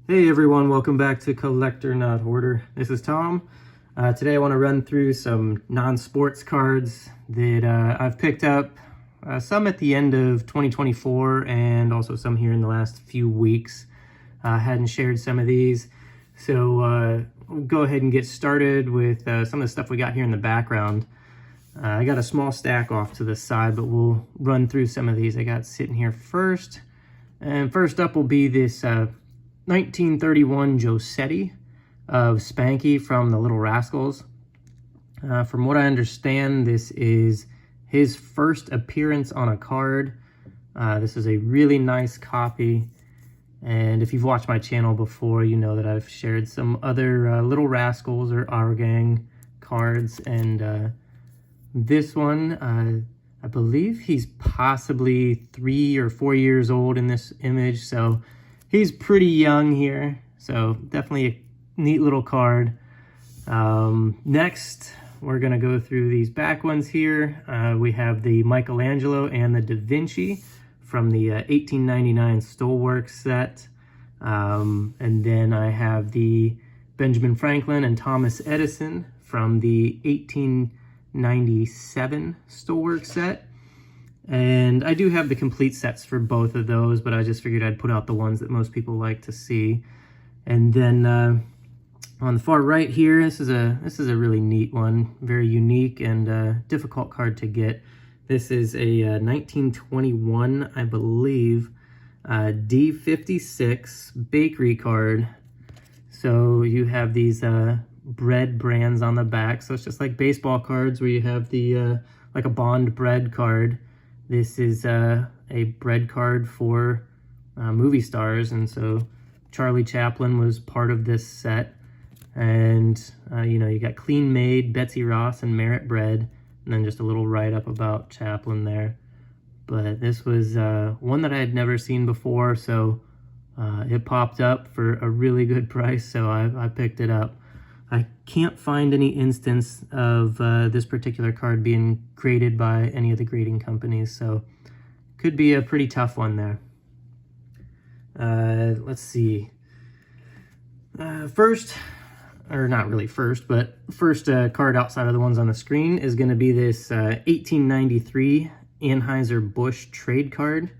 Hey everyone, welcome back to Collector Not Hoarder. This is Tom. Today I want to run through some non-sports cards that I've picked up, some at the end of 2024 and also some here in the last few weeks. I hadn't shared some of these, so we'll go ahead and get started with some of the stuff we got here in the background. I got a small stack off to the side, but we'll run through some of these I got sitting here first. And first up will be this 1931 Josetti of Spanky from the Little Rascals. From what I understand, this is his first appearance on a card. This is a really nice copy. And if you've watched my channel before, you know that I've shared some other Little Rascals or Our Gang cards. And this one, I believe he's possibly 3 or 4 years old in this image. So he's pretty young here, so definitely a neat little card. Next, we're going to go through these back ones here. We have the Michelangelo and the DaVinci from the 1899 Stoneworks set. And then I have the Benjamin Franklin and Thomas Edison from the 1897 Stoneworks set. And I do have the complete sets for both of those, but I just figured I'd put out the ones that most people like to see. And then on the far right here, this is a really neat one, very unique and difficult card to get. This is a 1921, I believe, D56 bakery card. So you have these bread brands on the back. So it's just like baseball cards where you have the like a Bond bread card. This is a bread card for movie stars, and so Charlie Chaplin was part of this set. And you know, you got Clean Made, Betsy Ross, and Merit Bread, and then just a little write-up about Chaplin there. But this was one that I had never seen before, so it popped up for a really good price, so I picked it up. I can't find any instance of this particular card being graded by any of the grading companies, so could be a pretty tough one there. Let's see. First, or not really first, but first card outside of the ones on the screen is going to be this 1893 Anheuser-Busch trade card.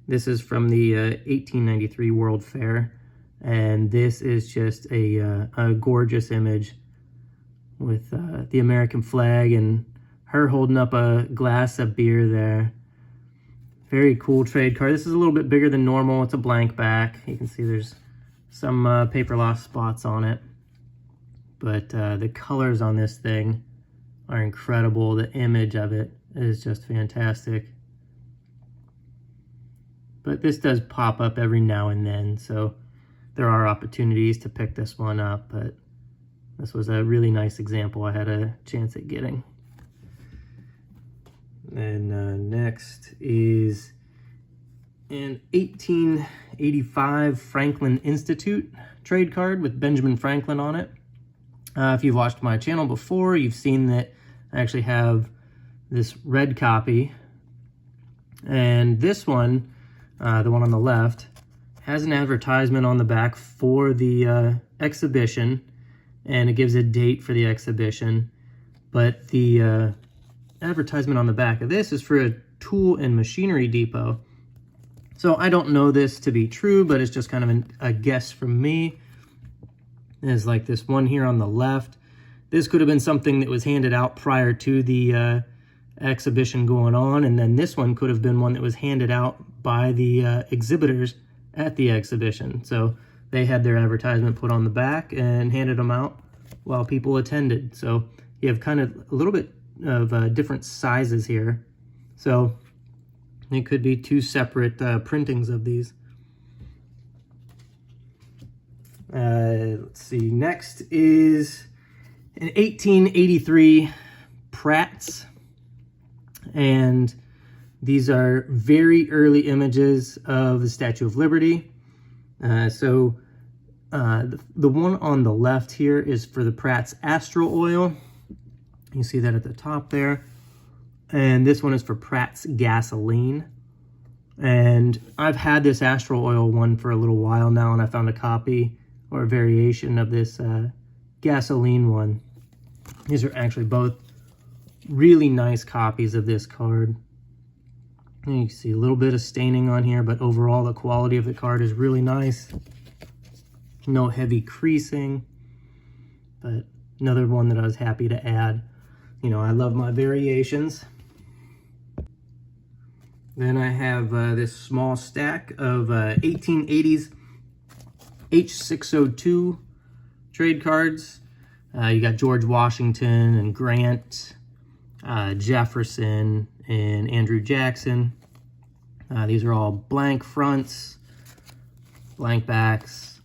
This is from the 1893 World Fair. And this is just a gorgeous image with the American flag and her holding up a glass of beer there. Very cool trade card. This is a little bit bigger than normal. It's a blank back. You can see there's some paper loss spots on it. But the colors on this thing are incredible. The image of it is just fantastic. But this does pop up every now and then, so there are opportunities to pick this one up, but this was a really nice example I had a chance at getting. And next is an 1885 Franklin Institute trade card with Benjamin Franklin on it. If you've watched my channel before, you've seen that I actually have this red copy. And this one, the one on the left, has an advertisement on the back for the exhibition, and it gives a date for the exhibition. But the advertisement on the back of this is for a tool and machinery depot. So I don't know this to be true, but it's just kind of a guess from me. There's like this one here on the left. This could have been something that was handed out prior to the exhibition going on, and then this one could have been one that was handed out by the exhibitors at the exhibition. So they had their advertisement put on the back and handed them out while people attended. So you have kind of a little bit of different sizes here. So it could be two separate printings of these. Let's see. Next is an 1883 Pratt's. And these are very early images of the Statue of Liberty. The one on the left here is for the Pratt's Astral Oil. You see that at the top there. And this one is for Pratt's Gasoline. And I've had this Astral Oil one for a little while now, and I found a copy or a variation of this gasoline one. These are actually both really nice copies of this card. And you can see a little bit of staining on here, but overall the quality of the card is really nice. No heavy creasing, but another one that I was happy to add. You know, I love my variations. Then I have this small stack of 1880s H602 trade cards. You got George Washington and Grant, Jefferson, and Andrew Jackson. These are all blank fronts, blank backs.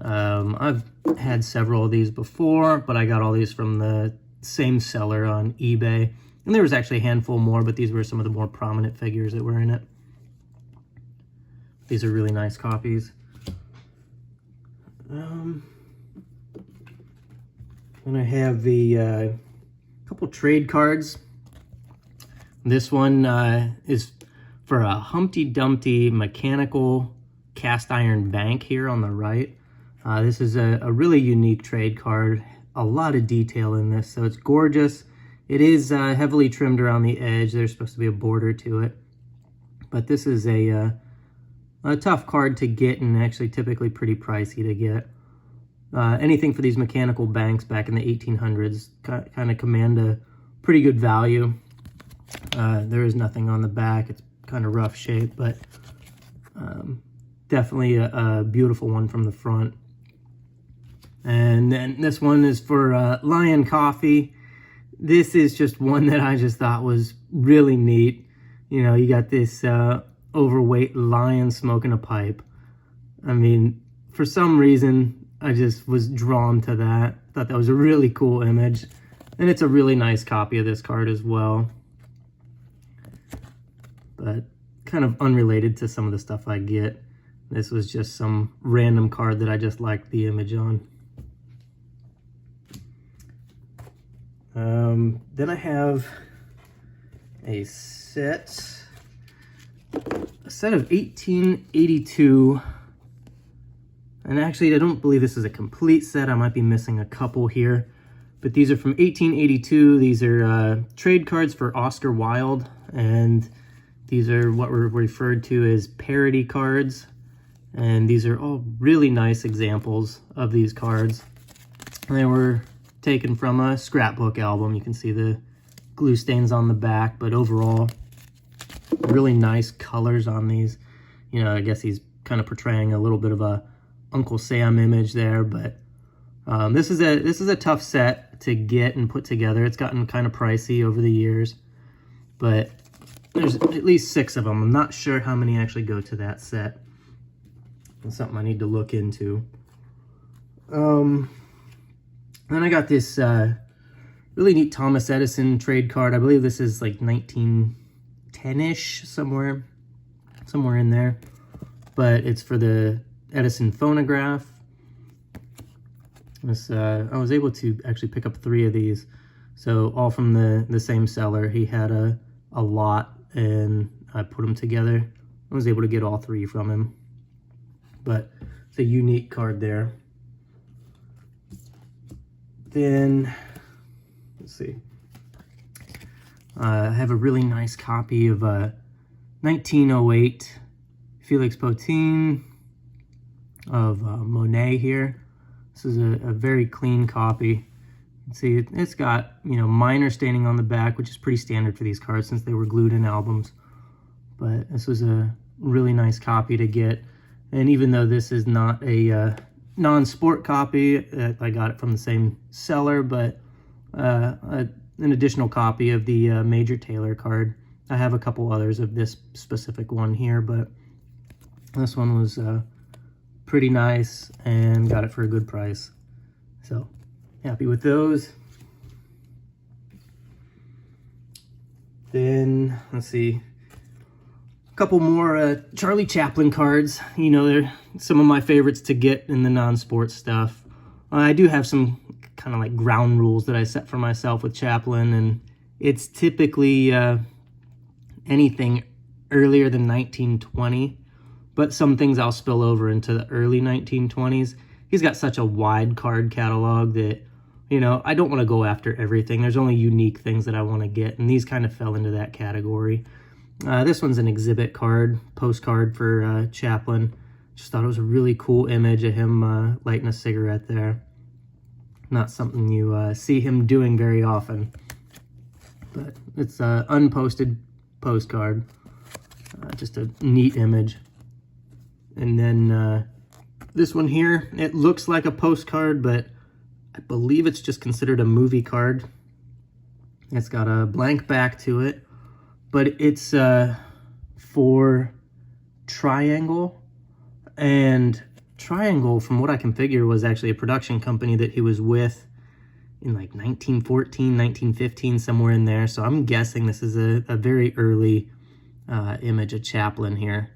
I've had several of these before, but I got all these from the same seller on eBay. And there was actually a handful more, but these were some of the more prominent figures that were in it. These are really nice copies. And I have the couple trade cards. This one is for a Humpty Dumpty mechanical cast iron bank here on the right. This is a really unique trade card. A lot of detail in this, so it's gorgeous. It is heavily trimmed around the edge. There's supposed to be a border to it. But this is a tough card to get, and actually typically pretty pricey to get. Anything for these mechanical banks back in the 1800s kind of command a pretty good value. There is nothing on the back. It's kind of rough shape, but definitely a beautiful one from the front. And then this one is for Lion Coffee. This is just one that I just thought was really neat. You know, you got this overweight lion smoking a pipe. I mean, for some reason, I just was drawn to that. Thought that was a really cool image. And it's a really nice copy of this card as well. But kind of unrelated to some of the stuff I get. This was just some random card that I just liked the image on. Then I have a set of 1882, and actually I don't believe this is a complete set. I might be missing a couple here, but these are from 1882. These are trade cards for Oscar Wilde, and these are what were referred to as parody cards, and these are all really nice examples of these cards. They were taken from a scrapbook album. You can see the glue stains on the back, but overall really nice colors on these. You know, I guess he's kind of portraying a little bit of a Uncle Sam image there, but this is a tough set to get and put together. It's gotten kind of pricey over the years, but there's at least 6 of them. I'm not sure how many actually go to that set. It's something I need to look into. Then I got this really neat Thomas Edison trade card. I believe this is like 1910-ish, somewhere in there. But it's for the Edison phonograph. This, I was able to actually pick up 3 of these. So all from the same seller. He had a lot, and I put them together. I was able to get all 3 from him. But it's a unique card there. Then, let's see. I have a really nice copy of 1908 Felix Potin of Monet here. This is a very clean copy. You can see it's got, you know, minor staining on the back, which is pretty standard for these cards since they were glued in albums. But this was a really nice copy to get. And even though this is not a non-sport copy, I got it from the same seller, but an additional copy of the Major Taylor card. I have a couple others of this specific one here, but this one was pretty nice and got it for a good price. So happy with those. Then let's see, a couple more Charlie Chaplin cards. You know, they're some of my favorites to get in the non-sports stuff. I do have some kind of like ground rules that I set for myself with Chaplin, and it's typically anything earlier than 1920, but some things I'll spill over into the early 1920s. He's got such a wide card catalog that, you know, I don't want to go after everything. There's only unique things that I want to get, and these kind of fell into that category. This one's an exhibit card, postcard for Chaplin. Just thought it was a really cool image of him lighting a cigarette there. Not something you see him doing very often. But it's an unposted postcard. Just a neat image. And then this one here, it looks like a postcard, but I believe it's just considered a movie card. It's got a blank back to it, but it's for Triangle. And Triangle, from what I can figure, was actually a production company that he was with in like 1914, 1915, somewhere in there. So I'm guessing this is a very early image of Chaplin here.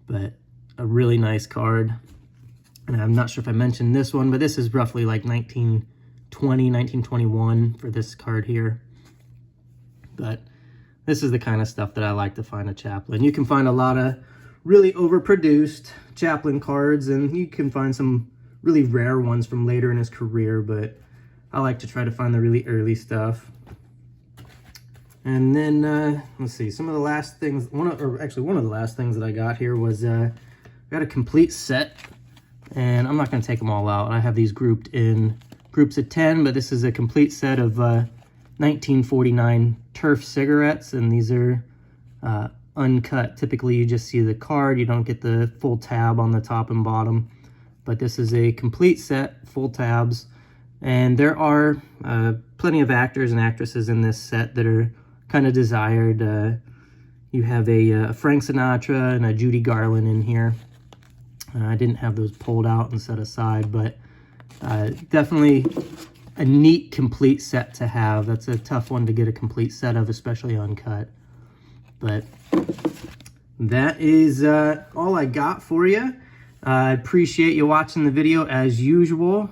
But a really nice card. And I'm not sure if I mentioned this one, but this is roughly like 1920, 1921 for this card here. But this is the kind of stuff that I like to find of Chaplin. You can find a lot of really overproduced Chaplin cards, and you can find some really rare ones from later in his career, but I like to try to find the really early stuff. And then, let's see, some of the last things, one of the last things that I got here was, I got a complete set, and I'm not going to take them all out. I have these grouped in groups of 10, but this is a complete set of 1949 Turf cigarettes, and these are uncut. Typically you just see the card, you don't get the full tab on the top and bottom, but this is a complete set, full tabs, and there are plenty of actors and actresses in this set that are kind of desired. You have a Frank Sinatra and a Judy Garland in here. I didn't have those pulled out and set aside, but definitely a neat complete set to have. That's a tough one to get a complete set of, especially uncut. But that is all I got for you. I appreciate you watching the video as usual.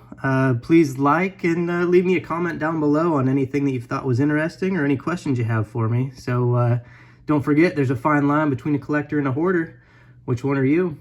Please like and leave me a comment down below on anything that you thought was interesting or any questions you have for me. So don't forget, there's a fine line between a collector and a hoarder. Which one are you?